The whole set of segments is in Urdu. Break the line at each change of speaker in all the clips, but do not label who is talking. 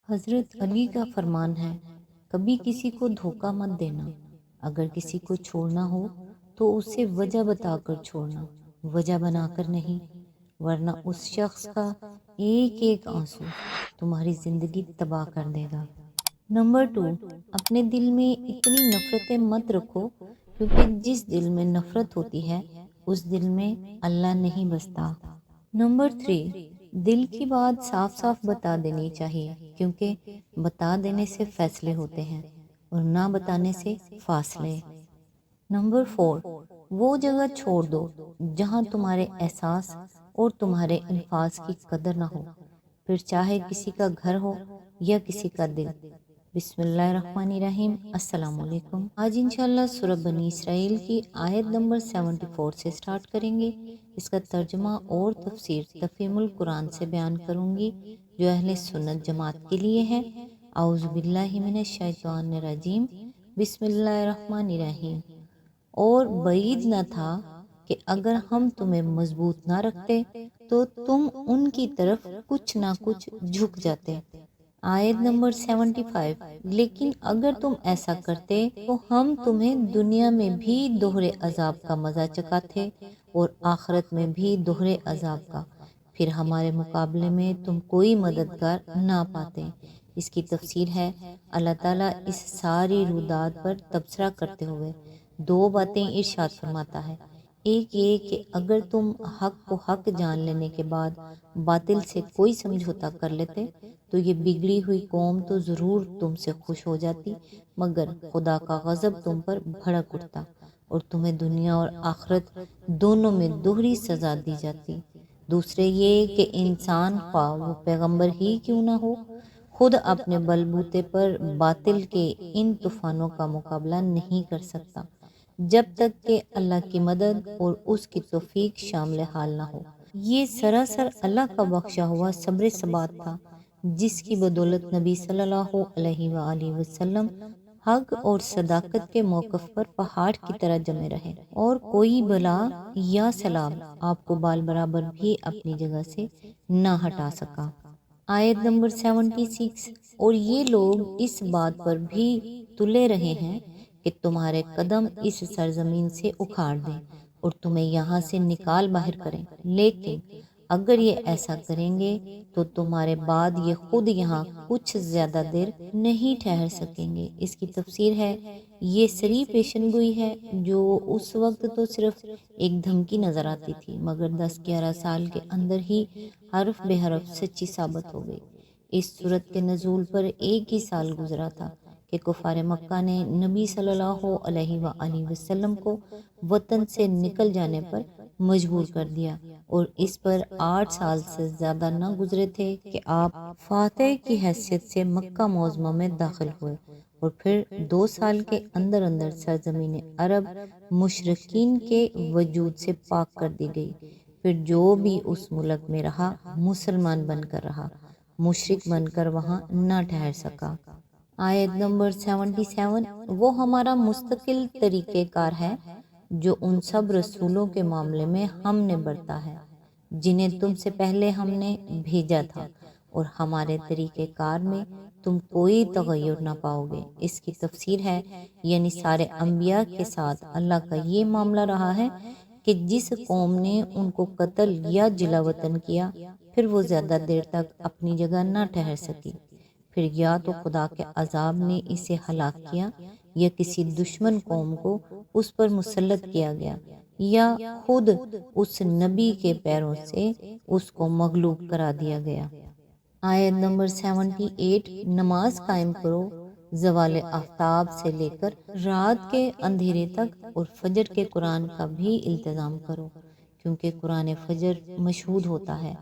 حضرت علی کا فرمان ہے، کبھی کسی کو دھوکہ مت دینا۔ اگر کسی کو چھوڑنا ہو تو اسے وجہ بتا کر چھوڑنا، وجہ بنا کر نہیں، ورنہ اس شخص کا ایک ایک آنسو تمہاری زندگی تباہ کر دے گا۔ نمبر 2، اپنے دل میں اتنی نفرتیں مت رکھو، کیونکہ جس دل میں نفرت ہوتی ہے اس دل میں اللہ نہیں بستا۔ نمبر 3، دل کی بات صاف صاف بتا دینی چاہیے، کیونکہ بتا دینے سے فیصلے ہوتے ہیں اور نہ بتانے سے فاصلے۔ نمبر 4، وہ جگہ چھوڑ دو جہاں تمہارے احساس اور تمہارے الفاظ کی قدر نہ ہو، پھر چاہے کسی کا گھر ہو یا کسی کا دل۔ بسم اللہ الرحمن الرحیم۔ السلام علیکم۔ آج انشاءاللہ سورہ بنی اسرائیل کی آیت نمبر 74 سے سٹارٹ کریں گے۔ اس کا ترجمہ اور تفسیر تفہیم القرآن سے بیان کروں گی جو اہل سنت جماعت کے لیے ہے۔ اعوذ باللہ من الشیطان الرجیم، بسم اللہ الرحمن الرحیم۔ اور بعید نہ تھا کہ اگر ہم تمہیں مضبوط نہ رکھتے تو تم ان کی طرف کچھ نہ کچھ جھک جاتے۔ آیت نمبر 75، لیکن اگر تم ایسا کرتے تو ہم تمہیں دنیا میں بھی دوہرے عذاب کا مزہ چکھاتے اور آخرت میں بھی دوہرے عذاب کا، پھر ہمارے مقابلے میں تم کوئی مددگار نہ پاتے۔ اس کی تفسیر ہے، اللہ تعالیٰ اس ساری رودات پر تبصرہ کرتے ہوئے دو باتیں ارشاد فرماتا ہے۔ ایک یہ کہ اگر تم حق کو حق جان لینے کے بعد باطل سے کوئی سمجھوتا کر لیتے تو یہ بگڑی ہوئی قوم تو ضرور تم سے خوش ہو جاتی، مگر خدا کا غضب تم پر بھڑک اٹھتا اور تمہیں دنیا اور آخرت دونوں میں دوہری سزا دی جاتی۔ دوسرے یہ کہ انسان خواہ وہ پیغمبر ہی کیوں نہ ہو، خود اپنے بل بوتے پر باطل کے ان طوفانوں کا مقابلہ نہیں کر سکتا جب تک کہ اللہ کی مدد اور اس کی توفیق شامل حال نہ ہو۔ یہ سراسر اللہ کا بخشا ہوا صبر ثبات تھا، جس کی بدولت نبی صلی اللہ علیہ وآلہ وسلم حق اور صداقت کے موقف پر پہاڑ کی طرح جمے رہے، اور کوئی بلا یا سیلاب آپ کو بال برابر بھی اپنی جگہ سے نہ ہٹا سکا۔ آیت نمبر 76، اور یہ لوگ اس بات پر بھی تلے رہے ہیں کہ تمہارے قدم اس سرزمین سے اکھاڑ دیں اور تمہیں یہاں سے نکال باہر کریں، لیکن اگر یہ ایسا کریں گے تو تمہارے بعد یہ خود یہاں کچھ زیادہ دیر نہیں ٹھہر سکیں گے۔ اس کی تفسیر ہے، یہ سری پیشن گوئی ہے جو اس وقت تو صرف ایک دھمکی نظر آتی تھی، مگر 10-11 سال کے اندر ہی حرف بے حرف سچی ثابت ہو گئی۔ اس سورت کے نزول پر ایک ہی سال گزرا تھا کہ کفار مکہ نے نبی صلی اللہ علیہ وآلہ وسلم کو وطن سے نکل جانے پر مجبور کر دیا، اور اس پر 8 سال سے زیادہ نہ گزرے تھے کہ آپ فاتح کی حیثیت سے مکہ معظمہ میں داخل ہوئے، اور پھر 2 سال کے اندر اندر سرزمین عرب مشرکین کے وجود سے پاک کر دی گئی۔ پھر جو بھی اس ملک میں رہا مسلمان بن کر رہا، مشرک بن کر وہاں نہ ٹھہر سکا۔ آیت نمبر 77، وہ ہمارا مستقل طریقہ کار ہے جو ان سب رسولوں کے معاملے میں ہم نے برتا ہے جنہیں تم سے پہلے ہم نے بھیجا تھا، اور ہمارے طریقہ کار میں تم کوئی تغیر نہ پاؤ گے۔ اس کی تفسیر ہے، یعنی سارے انبیاء کے ساتھ اللہ کا یہ معاملہ رہا ہے کہ جس قوم نے ان کو قتل یا جلا وطن کیا، پھر وہ زیادہ دیر تک اپنی جگہ نہ ٹھہر سکی، پھر یا تو خدا کے عذاب نے اسے ہلاک کیا یا کسی دشمن قوم کو اس پر مسلط کیا گیا، یا خود اس نبی کے پیروں سے اس کو مغلوب کرا دیا گیا۔ آیت نمبر 78، نماز قائم کرو زوال آفتاب سے لے کر رات کے اندھیرے تک، اور فجر کے قرآن کا بھی التزام کرو، کیونکہ قرآن فجر مشہود ہوتا ہے۔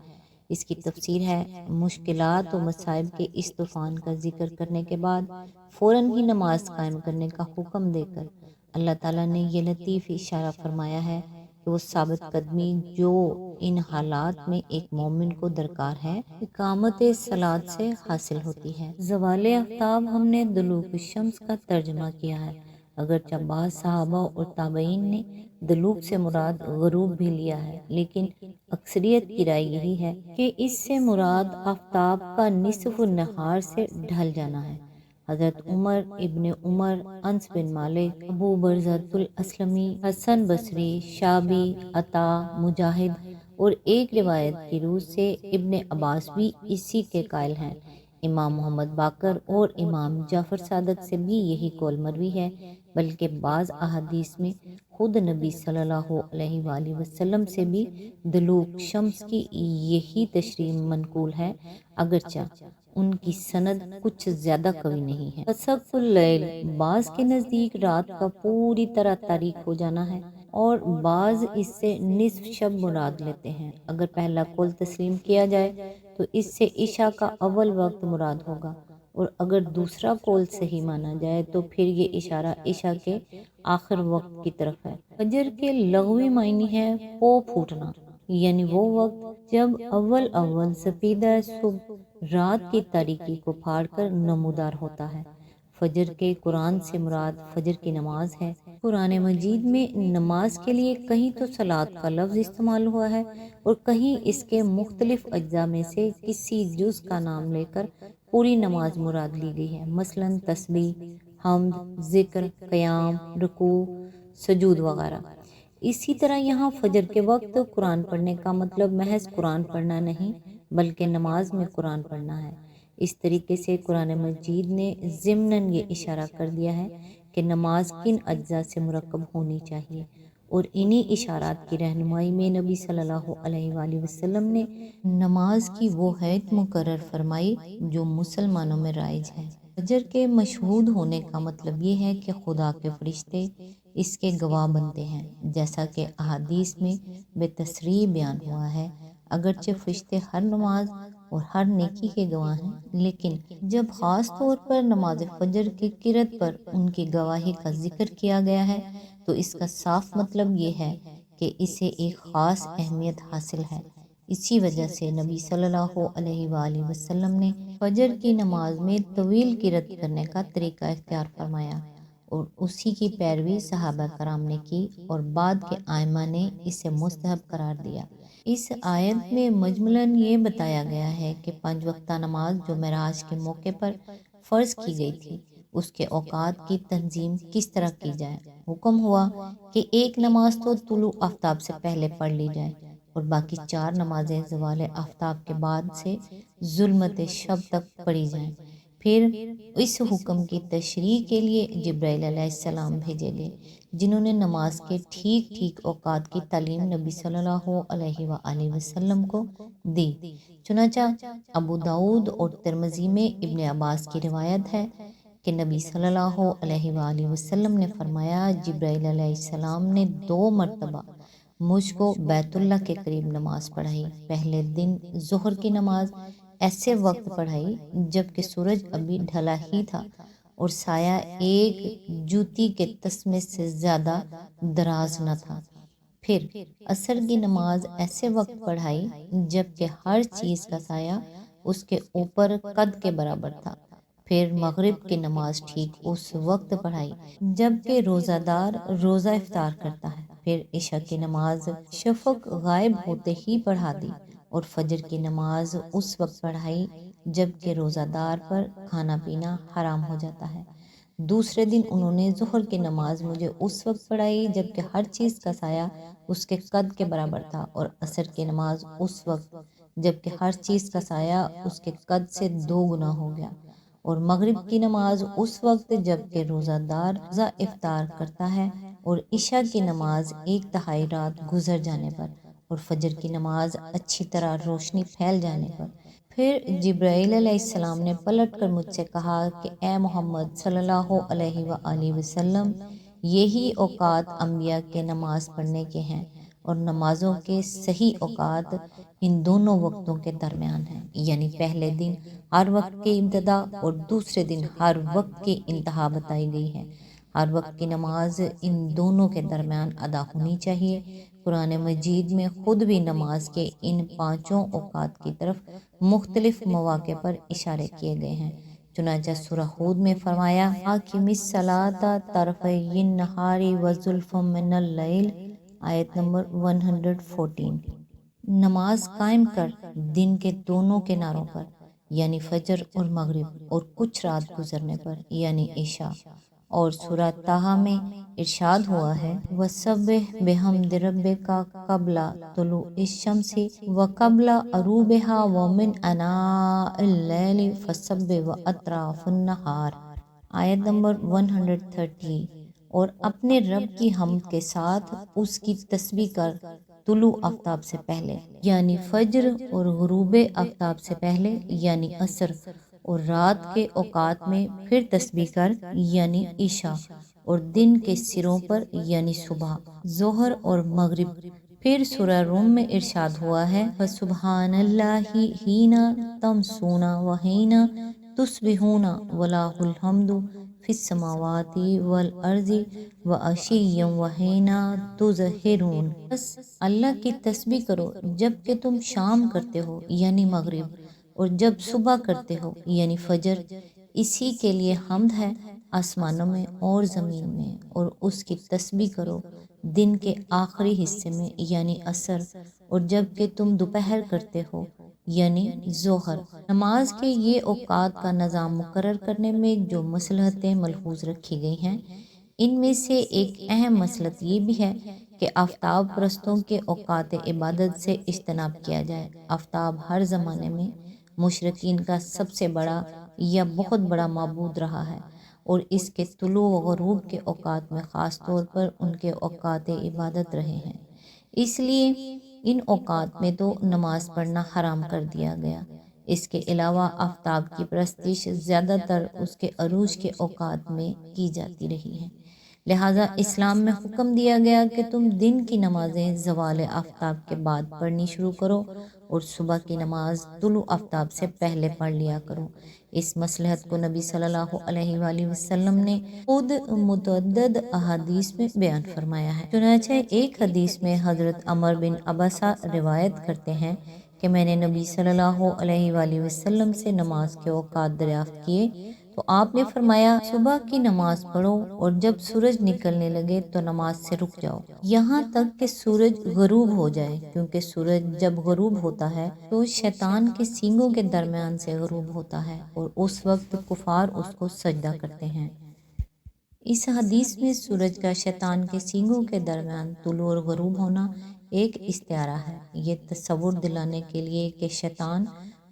اس کی تفسیر ہے، مشکلات و مصائب کے اس طوفان کا ذکر کرنے کے بعد فوراً ہی نماز قائم کرنے کا حکم دے کر اللہ تعالیٰ نے یہ لطیف اشارہ فرمایا ہے کہ وہ ثابت قدمی جو ان حالات میں ایک مومن کو درکار ہے، اقامت صلاۃ سے حاصل ہوتی ہے۔ زوال آفتاب ہم نے دلوک الشمس کا ترجمہ کیا ہے، اگرچہ بعض صحابہ اور تابعین نے دلوک سے مراد غروب بھی لیا ہے، لیکن اکثریت کی رائے یہی ہے کہ اس سے مراد آفتاب کا نصف النہار سے ڈھل جانا ہے۔ حضرت عمر ابن عمر، انس بن مالک، ابو برزۃ الاسلمی، حسن بصری، شعبی، عطا، مجاہد اور ایک روایت کی روح سے ابن عباس بھی اسی کے قائل ہیں۔ امام محمد باقر اور امام جعفر صادق سے بھی یہی قول مروی ہے، بلکہ بعض احادیث میں خود نبی صلی اللہ علیہ وآلہ وسلم سے بھی دلوک شمس کی یہی تشریح منقول ہے، اگرچہ ان کی سند کچھ زیادہ قوی نہیں ہے۔ فسق اللیل بعض کے نزدیک رات کا پوری طرح تاریک ہو جانا ہے، اور بعض اس سے نصف شب مراد لیتے ہیں۔ اگر پہلا قول تسلیم کیا جائے تو اس سے عشاء کا اول وقت مراد ہوگا، اور اگر دوسرا قول صحیح مانا جائے تو پھر یہ اشارہ عشاء کے آخر وقت کی طرف ہے۔ فجر کے لغوی معنی ہے پو پھوٹنا، یعنی وہ وقت جب اول سفیدہ صبح رات کی تاریکی کو پھاڑ کر نمودار ہوتا ہے۔ فجر کے قرآن سے مراد فجر کی نماز ہے۔ قرآن مجید میں نماز کے لیے کہیں تو صلاۃ کا لفظ استعمال ہوا ہے اور کہیں اس کے مختلف اجزاء میں سے کسی جز کا نام لے کر پوری نماز مراد لی گئی ہے، مثلا تسبیح، حمد، ذکر، قیام، رکوع، سجود وغیرہ۔ اسی طرح یہاں فجر کے وقت قرآن پڑھنے کا مطلب محض قرآن پڑھنا نہیں بلکہ نماز میں قرآن پڑھنا ہے۔ اس طریقے سے قرآن مجید نے ضمناً یہ اشارہ کر دیا ہے کہ نماز کن اجزاء سے مرکب ہونی چاہیے، اور انہی اشارات کی رہنمائی میں نبی صلی اللہ علیہ وآلہ وسلم نے نماز کی وہ حد مقرر فرمائی جو مسلمانوں میں رائج ہے۔ فجر کے مشہود ہونے کا مطلب یہ ہے کہ خدا کے فرشتے اس کے گواہ بنتے ہیں، جیسا کہ احادیث میں بے تصریح بیان ہوا ہے۔ اگرچہ فرشتے ہر نماز اور ہر نیکی کے گواہ ہیں، لیکن جب خاص طور پر نماز فجر کی قرت پر ان کی گواہی کا ذکر کیا گیا ہے تو اس کا صاف مطلب یہ ہے کہ اسے ایک خاص اہمیت حاصل ہے۔ اسی وجہ سے نبی صلی اللہ علیہ وآلہ وسلم نے فجر کی نماز میں طویل قرت کرنے کا طریقہ اختیار فرمایا، اور اسی کی پیروی صحابہ کرام نے کی اور بعد کے ائمہ نے اسے مستحب قرار دیا۔ اس آیت میں مجملاً یہ بتایا گیا ہے کہ 5 وقتہ نماز جو معراج کے موقع پر فرض کی گئی تھی، اس کے اوقات کی تنظیم کس طرح کی جائے۔ حکم ہوا کہ ایک نماز تو طلوع آفتاب سے پہلے پڑھ لی جائے اور باقی 4 نمازیں زوال آفتاب کے بعد سے ظلمت شب تک پڑھی جائیں۔ پھر اس حکم کی تشریح کے لیے جبرائیل علیہ السلام بھیجے گئے، جنہوں نے نماز کے ٹھیک اوقات کی تعلیم نبی صلی اللہ علیہ وآلہ وسلم کو دی۔ چنانچہ ابو داؤد اور ترمذی میں ابن عباس کی روایت ہے کہ نبی صلی اللہ علیہ وآلہ وسلم نے فرمایا، جبرائیل علیہ السلام نے 2 مرتبہ مجھ کو بیت اللہ کے قریب نماز پڑھائی۔ پہلے دن ظہر کی نماز ایسے وقت پڑھائی جبکہ سورج ابھی ڈھلا ہی تھا اور سایہ ایک جوتی کے تسمے سے زیادہ دراز نہ تھا۔ پھر عصر کی نماز ایسے وقت پڑھائی جبکہ ہر چیز کا سایہ اس کے اوپر قد کے برابر تھا۔ پھر مغرب کی نماز ٹھیک اس وقت پڑھائی جبکہ روزہ دار روزہ افطار کرتا ہے۔ پھر عشاء کی نماز شفق غائب ہوتے ہی پڑھا دی، اور فجر کی نماز اس وقت پڑھائی جبکہ روزہ دار پر کھانا پینا حرام ہو جاتا ہے۔ دوسرے دن انہوں نے ظہر کی نماز مجھے اس وقت پڑھائی جبکہ ہر چیز کا سایہ اس کے قد کے برابر تھا، اور عصر کی نماز اس وقت جبکہ ہر چیز کا سایہ اس کے قد سے 2 گنا ہو گیا، اور مغرب کی نماز اس وقت جبکہ روزہ دار روزہ افطار کرتا ہے، اور عشاء کی نماز 1/3 رات گزر جانے پر، اور فجر کی نماز اچھی طرح روشنی پھیل جانے پر۔ پھر جبرائیل علیہ السلام نے پلٹ کر مجھ سے کہا کہ اے محمد صلی اللہ علیہ وآلہ وسلم، یہی اوقات انبیاء کے نماز پڑھنے کے ہیں، اور نمازوں کے صحیح اوقات ان دونوں وقتوں کے درمیان ہیں، یعنی پہلے دن ہر وقت کی ابتدا اور دوسرے دن ہر وقت کی انتہا بتائی گئی ہے۔ ہر وقت کی نماز ان دونوں کے درمیان ادا ہونی چاہیے۔ قرآن مجید میں خود بھی نماز کے ان 5 اوقات کی طرف مختلف مواقع پر اشارے کیے گئے ہیں، چنانچہ سورہ ہود میں فرمایا اقیم الصلاۃ طرفی النہار وزلفا من اللیل، آیت نمبر 114۔ نماز قائم کر دن کے دونوں کناروں پر، یعنی فجر اور مغرب، اور کچھ رات گزرنے پر، یعنی عشاء۔ اور سورہ طٰہٰ میں ارشاد ہوا ہے وَسَبِّحْ بِحَمْدِ رَبِّكَ قَبْلَ طُلُوعِ الشَّمْسِ وَقَبْلَ غُرُوبِهَا وَمِنْ آنَاءِ اللَّيْلِ فَسَبِّحْ وَأَطْرَافَ النَّهَارِ، آیت نمبر 130۔ اور اپنے رب کی حمد کے ساتھ اس کی تسبیح کر طلوع آفتاب سے پہلے یعنی فجر، اور غروب آفتاب سے پہلے یعنی عصر، اور رات کے اوقات میں پھر تسبیح کر یعنی عشاء، اور دن کے سروں پر یعنی صبح، ظہر اور مغرب۔ پھر سورہ روم میں ارشاد ہوا ہے فَسُبْحَانَ اللَّهِ حِینَ تَمْسُونَ وَحِینَ تُصْبِحُونَ وَلَهُ الْحَمْدُ فِی السَّمَاوَاتِ وَالْأَرْضِ وَعَشِیًّا وَحِینَ تُظْہِرُونَ۔ بس اللہ کی تسبیح کرو جب کہ تم شام کرتے ہو یعنی مغرب، اور جب صبح کرتے ہو یعنی فجر۔ اسی کے لیے حمد ہے آسمانوں میں اور زمین میں، اور اس کی تسبیح کرو دن کے آخری حصے میں یعنی عصر، اور جب کہ تم دوپہر کرتے ہو یعنی ظہر۔ نماز کے یہ اوقات کا نظام مقرر کرنے میں جو مصلحتیں ملحوظ رکھی گئی ہیں، ان میں سے ایک اہم مصلحت یہ بھی ہے کہ آفتاب پرستوں کے اوقات عبادت سے اجتناب کیا جائے۔ آفتاب ہر زمانے میں مشرکین کا سب سے بڑا یا بہت بڑا معبود رہا ہے، اور اس کے طلوع و غروب کے اوقات میں خاص طور پر ان کے اوقات عبادت رہے ہیں۔ اس لیے ان اوقات میں تو نماز پڑھنا حرام کر دیا گیا۔ اس کے علاوہ آفتاب کی پرستش زیادہ تر اس کے عروج کے اوقات میں کی جاتی رہی ہے، لہٰذا اسلام میں حکم دیا گیا کہ تم دن کی نمازیں زوال آفتاب کے بعد پڑھنی شروع کرو، اور صبح کی نماز طلوع آفتاب سے پہلے پڑھ لیا کرو۔ اس مصلحت کو نبی صلی اللہ علیہ وآلہ وسلم نے خود متعدد احادیث میں بیان فرمایا ہے۔ چنانچہ ایک حدیث میں حضرت عمر بن عبسہ روایت کرتے ہیں کہ میں نے نبی صلی اللہ علیہ وآلہ وسلم سے نماز کے اوقات دریافت کیے تو آپ نے فرمایا صبح کی نماز پڑھو، اور جب سورج نکلنے لگے تو نماز سے رک جاؤ یہاں تک کہ سورج غروب ہو جائے، کیونکہ سورج جب غروب ہوتا ہے تو شیطان کے سینگوں کے درمیان سے غروب ہوتا ہے، اور اس وقت کفار اس کو سجدہ کرتے ہیں۔ اس حدیث میں سورج کا شیطان کے سینگوں کے درمیان طلوع اور غروب ہونا ایک استعارہ ہے، یہ تصور دلانے کے لیے کہ شیطان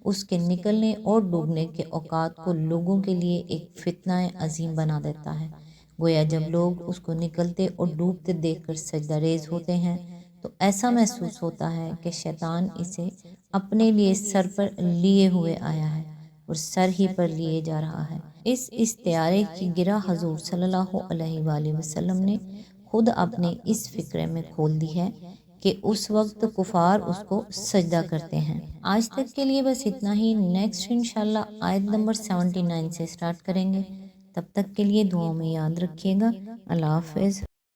اس کے نکلنے اور ڈوبنے کے اوقات کو لوگوں کے لیے ایک فتنہ عظیم بنا دیتا ہے۔ گویا جب لوگ اس کو نکلتے اور ڈوبتے دیکھ کر سجدہ ریز ہوتے ہیں تو ایسا محسوس ہوتا ہے کہ شیطان اسے اپنے لیے سر پر لیے ہوئے آیا ہے اور سر ہی پر لیے جا رہا ہے۔ اس استعارے کی گرہ حضور صلی اللہ علیہ وآلہ وسلم نے خود اپنے اس فکرے میں کھول دی ہے کہ اس وقت کفار اس کو سجدہ کرتے ہیں۔ آج تک کے لیے بس اتنا ہی، نیکسٹ انشاءاللہ آیت نمبر 79 سے سٹارٹ کریں گے۔ تب تک کے لیے دعاؤں میں یاد رکھیے گا۔ اللہ حافظ۔